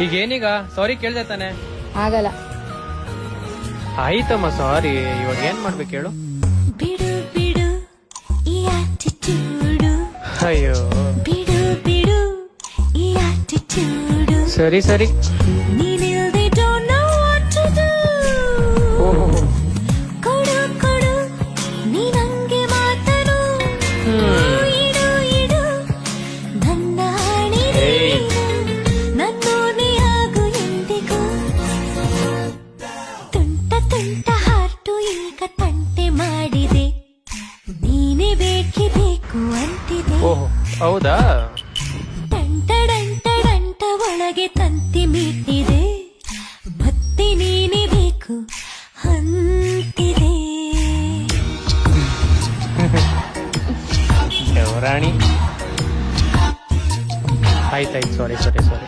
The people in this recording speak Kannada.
ಈಗ ಏನೀಗ ಸಾರಿ ಕೇಳ್ದೆ ತಾನೆ? ಆಗಲ್ಲ. ಆಯ್ತಮ್ಮ ಸಾರಿ. ಇವಾಗ ಏನ್ ಮಾಡ್ಬೇಕು ಹೇಳು? ಬಿಡು ಬಿಡು ಈ ಆಟಿಟ್ಯೂಡು, ಅಯ್ಯೋ ಬಿಡು ಬಿಡು ಈ ಆಟಿಟ್ಯೂಡು, ಸರಿ ಸರಿ. ನೀನಿಲ್ದೆ don't know what to do. ಓಹೋ ಕೊಡು ಕೊಡು ನೀ ನಂಗೆ ಮಾತನು, ಇಡು ಇಡು ನನ್ನ ಹಾಣಿದೆ, ಏಯ್. ನನ್ನೋನೆ ಆಗು ಎಂದಿಗೂ. ತುಂಟ ತುಂಟ ಹಾರ್ಟು ಈಗ ತಂಟೆ ಮಾಡಿದೆ, ನೀನೇ ಬೇಕೇ ಬೇಕು ಅಂತಿದೆ. ಓಹೋ ಹೌದಾ? ಟಂಟ ಡಂಟ ಡಂಟ ಒಳಗೆ ತಂತಿ ಮೀಟಿದೆ, ಮತ್ತೆ ನೀನೇ ಬೇಕು ಅಂತಿದೆ. ದೇವರಾಣಿ. ಆಯ್ತಾಯ್ತು ಸಾರಿ ಸಾರಿ ಸಾರಿ.